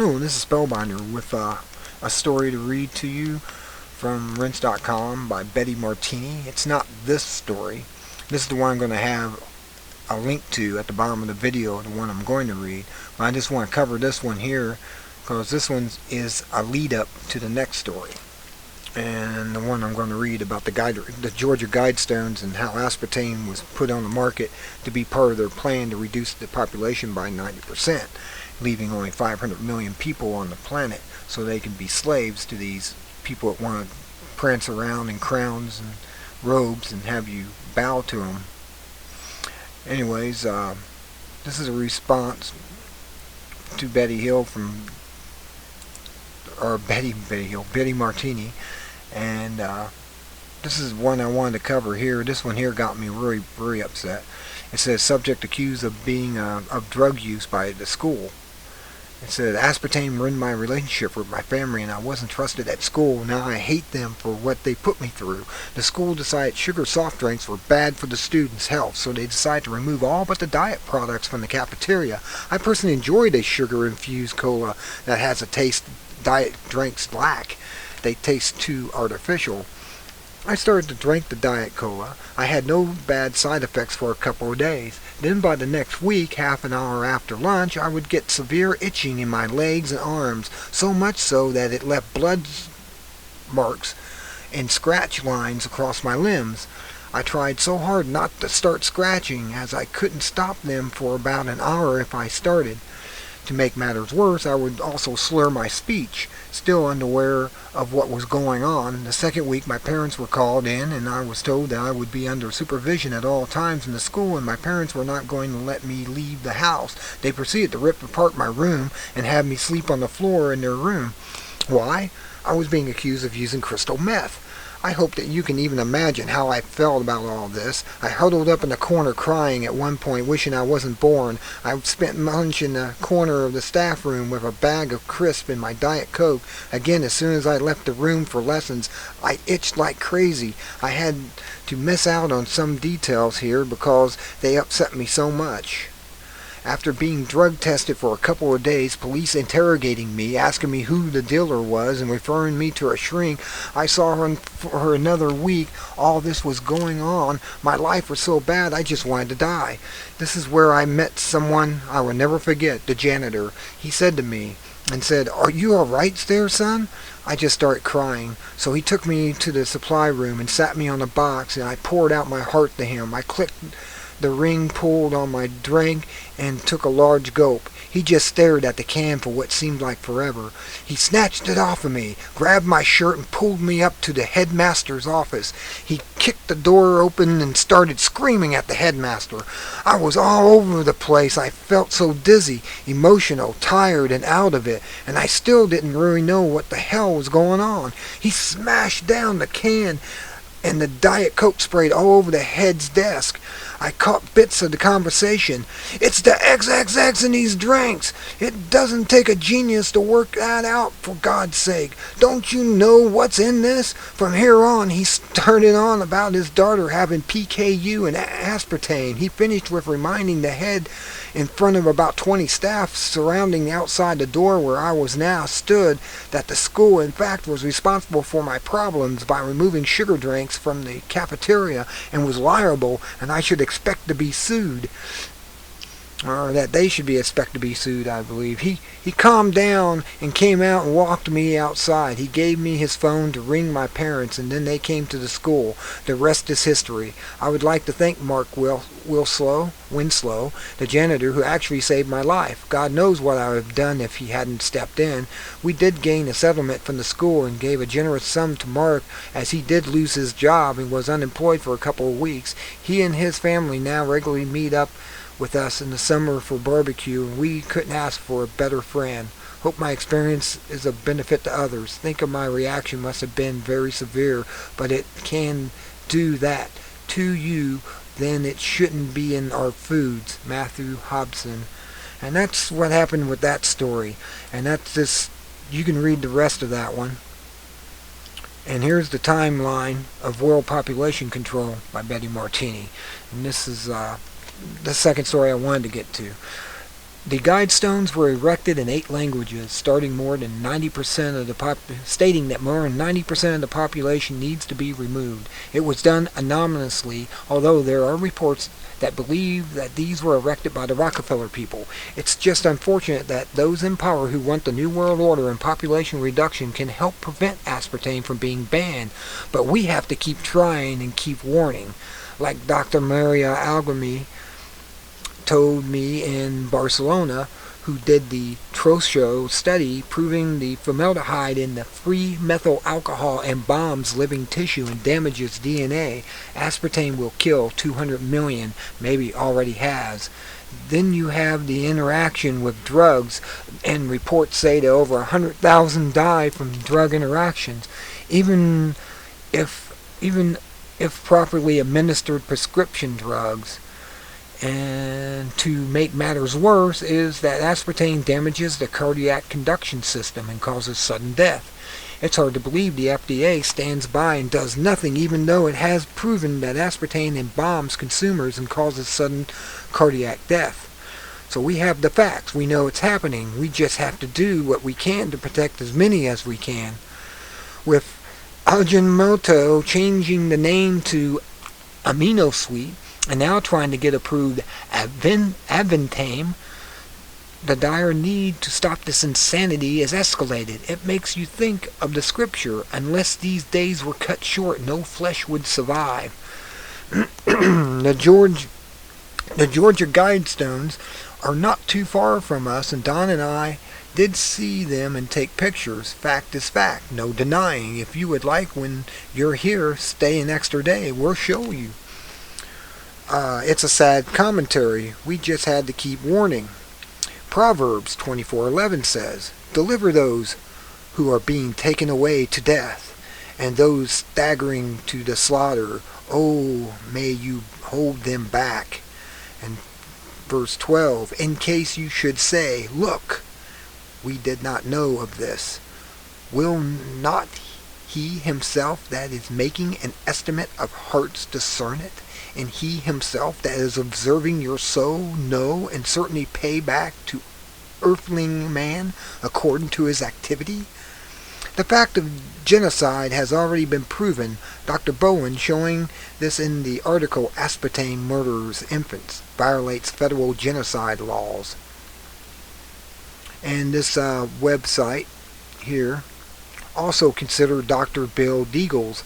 Oh, this is Spellbinder with a story to read to you from rinse.com by Betty Martini. It's not this story. This is the one I'm going to have a link to at the bottom of the video, the one I'm going to read. But I just want to cover this one here because this one is a lead up to the next story. And the one I'm going to read about the Georgia Guidestones and how aspartame was put on the market to be part of their plan to reduce the population by 90%, leaving only 500 million people on the planet so they can be slaves to these people that want to prance around in crowns and robes and have you bow to them. Anyways, this is a response to Betty Martini, and this is one I wanted to cover here. This one here got me really upset. It says subject accused of being of drug use by the school. It said aspartame ruined my relationship with my family and I wasn't trusted at school. Now I hate them for what they put me through. The school decided sugar soft drinks were bad for the students' health, so they decided to remove all but the diet products from the cafeteria. I personally enjoyed a sugar-infused cola that has a taste diet drinks lack. They taste too artificial. I started to drink the Diet Cola. I had no bad side effects for a couple of days. Then by the next week, half an hour after lunch, I would get severe itching in my legs and arms, so much so that it left blood marks and scratch lines across my limbs. I tried so hard not to start scratching, as I couldn't stop them for about an hour if I started. To make matters worse, I would also slur my speech. Still unaware of what was going on, the second week my parents were called in and I was told that I would be under supervision at all times in the school and my parents were not going to let me leave the house. They proceeded to rip apart my room and have me sleep on the floor in their room. Why? I was being accused of using crystal meth. I hope that you can even imagine how I felt about all this. I huddled up in the corner crying at one point, wishing I wasn't born. I spent lunch in the corner of the staff room with a bag of crisp and my Diet Coke. Again, as soon as I left the room for lessons, I itched like crazy. I had to miss out on some details here because they upset me so much. After being drug tested for a couple of days, police interrogating me, asking me who the dealer was, and referring me to a shrink, I saw her for another week. All this was going on. My life was so bad, I just wanted to die. This is where I met someone I will never forget, the janitor. He said to me, "Are you all right there, son?" I just started crying. So he took me to the supply room and sat me on a box, and I poured out my heart to him. I clicked the ring, pulled on my drink, and took a large gulp. He just stared at the can for what seemed like forever. He snatched it off of me, grabbed my shirt, and pulled me up to the headmaster's office. He kicked the door open and started screaming at the headmaster. I was all over the place. I felt so dizzy, emotional, tired, and out of it, and I still didn't really know what the hell was going on. He smashed down the can, and the Diet Coke sprayed all over the head's desk. I caught bits of the conversation. "It's the XXX in these drinks. It doesn't take a genius to work that out, for God's sake. Don't you know what's in this?" From here on, he started on about his daughter having PKU and aspartame. He finished with reminding the head in front of about 20 staff surrounding outside the door where I was now stood that the school in fact was responsible for my problems by removing sugar drinks from the cafeteria and was liable, and I should expect to be sued. Or that they should be expected to be sued, I believe. He calmed down and came out and walked me outside. He gave me his phone to ring my parents, and then they came to the school. The rest is history. I would like to thank Mark Winslow, the janitor, who actually saved my life. God knows what I would have done if he hadn't stepped in. We did gain a settlement from the school and gave a generous sum to Mark, as he did lose his job and was unemployed for a couple of weeks. He and his family now regularly meet up with us in the summer for barbecue, and we couldn't ask for a better friend. Hope my experience is of benefit to others. Think of my reaction must have been very severe, but it can do that to you, then it shouldn't be in our foods. Matthew Hobson. And that's what happened with that story. And that's this. You can read the rest of that one. And here's the timeline of world population control by Betty Martini. And this is the second story I wanted to get to. The guide stones were erected in 8 languages, stating that more than 90% of the population needs to be removed. It was done anonymously, although there are reports that believe that these were erected by the Rockefeller people. It's just unfortunate that those in power who want the New World Order and population reduction can help prevent aspartame from being banned, but we have to keep trying and keep warning. Like Dr. Maria Alemany told me in Barcelona, who did the Trocho Study proving the formaldehyde in the free methyl alcohol embalms living tissue and damages DNA. Aspartame will kill 200 million, maybe already has. Then you have the interaction with drugs, and reports say that over 100,000 die from drug interactions. Even if properly administered prescription drugs. And to make matters worse is that aspartame damages the cardiac conduction system and causes sudden death. It's hard to believe the FDA stands by and does nothing, even though it has proven that aspartame embalms consumers and causes sudden cardiac death. So we have the facts. We know it's happening. We just have to do what we can to protect as many as we can. With Eugenisist changing the name to amino sweet, and now trying to get approved Aspartame, the dire need to stop this insanity is escalated. It makes you think of the scripture, unless these days were cut short, no flesh would survive. The Georgia Guidestones are not too far from us, and Don and I did see them and take pictures. Fact is fact, no denying. If you would like, when you're here, stay an extra day. We'll show you. It's a sad commentary. We just had to keep warning. Proverbs 24:11 says, "Deliver those who are being taken away to death, and those staggering to the slaughter. Oh, may you hold them back." And verse 12, "In case you should say, Look, we did not know of this. Will not he himself that is making an estimate of hearts discern it? And he himself that is observing your soul know, and certainly pay back to earthling man according to his activity?" The fact of genocide has already been proven. Dr. Bowen showing this in the article "Aspartame Murders Infants, Violates Federal Genocide Laws." And this website here also consider Dr. Bill Deagle's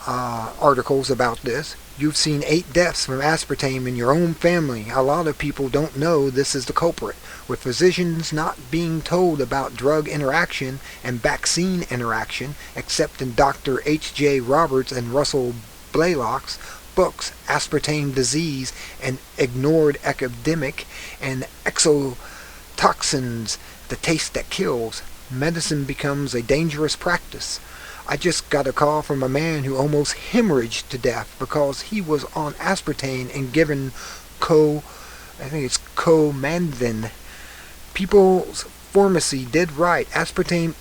articles about this. You've seen 8 deaths from aspartame in your own family. A lot of people don't know this is the culprit, with physicians not being told about drug interaction and vaccine interaction, except in Dr. H.J. Roberts and Russell Blaylock's books, Aspartame Disease, an Ignored Epidemic, and Exotoxins, The Taste That Kills. Medicine becomes a dangerous practice. I just got a call from a man who almost hemorrhaged to death because he was on aspartame and given Comandin. People's Pharmacy did right. Aspartame,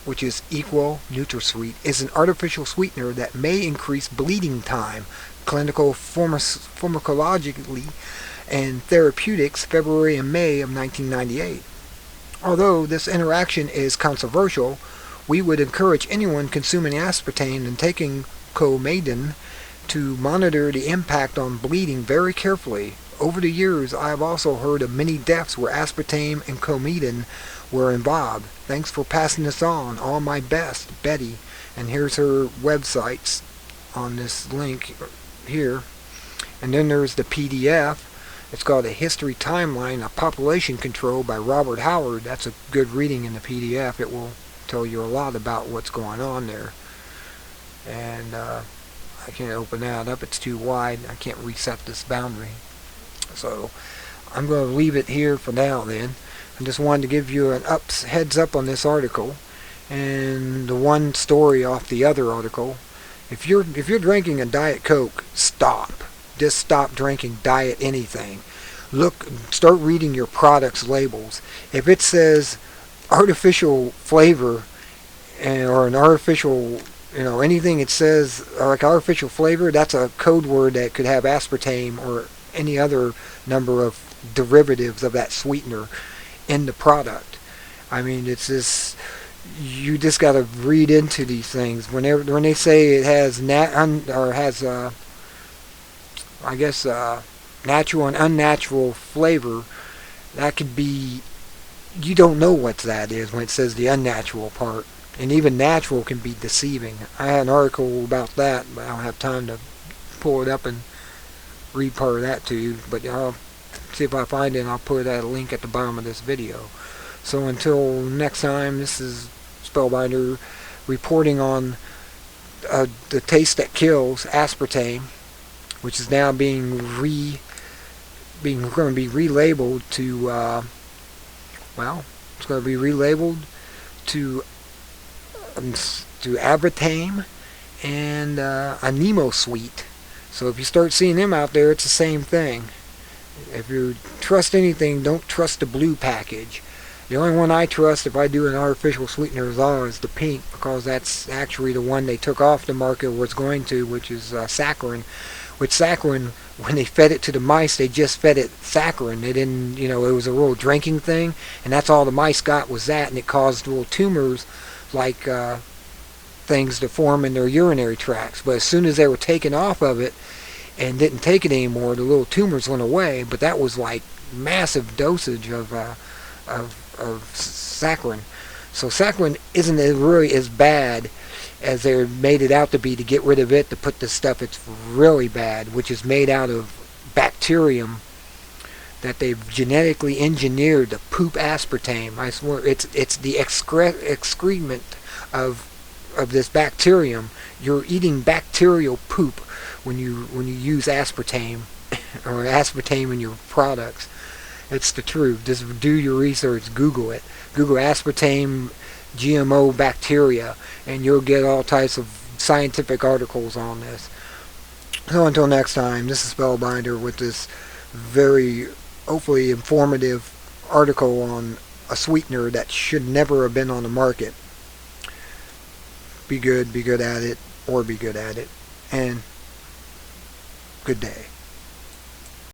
which is equal NutraSweet, is an artificial sweetener that may increase bleeding time. Clinical Pharmacologically and Therapeutics, February and May of 1998. Although this interaction is controversial, we would encourage anyone consuming aspartame and taking Comandin to monitor the impact on bleeding very carefully. Over the years, I have also heard of many deaths where aspartame and Comandin were involved. Thanks for passing this on. All my best, Betty. And here's her websites on this link here. And then there's the PDF. It's called A History Timeline of Population Control by Robert Howard. That's a good reading in the PDF. It will tell you a lot about what's going on there. And I can't open that up. It's too wide. I can't reset this boundary. So I'm going to leave it here for now then. I just wanted to give you an heads up on this article and the one story off the other article. If you're drinking a Diet Coke, stop. Just stop drinking Diet anything. Start reading your product's labels. If it says artificial flavor or an artificial, anything it says like artificial flavor, that's a code word that could have aspartame or any other number of derivatives of that sweetener. in the product. I mean, it's just, you just got to read into these things. When they say it has natural and unnatural flavor, that could be, you don't know what that is when it says the unnatural part. And even natural can be deceiving. I had an article about that, but I don't have time to pull it up and read part of that to you. But I'll see if I find it, and I'll put a link at the bottom of this video. So until next time, this is Spellbinder reporting on the taste that kills, aspartame, which is now going to be relabeled to it's going to be relabeled to Aspartame and Anemo Sweet. So if you start seeing them out there, it's the same thing. If you trust anything, don't trust the blue package. The only one I trust if I do an artificial sweetener is the pink, because that's actually the one they took off the market, or was going to, which is saccharin. With saccharin, when they fed it to the mice, they just fed it saccharin. They didn't, it was a real drinking thing, and that's all the mice got was that, and it caused little tumors like things to form in their urinary tracts. But as soon as they were taken off of it and didn't take it anymore, the little tumors went away. But that was like massive dosage of saccharin. So saccharin isn't really as bad as they made it out to be to get rid of it, to put the stuff it's really bad, which is made out of bacterium that they've genetically engineered to poop aspartame. I swear, it's the excrement of this bacterium. You're eating bacterial poop when you use aspartame or aspartame in your products. It's the truth. Just do your research. Google it. Google aspartame GMO bacteria, and you'll get all types of scientific articles on this. So until next time, this is Spellbinder with this very, hopefully, informative article on a sweetener that should never have been on the market. Be good at it, or be good at it, and good day.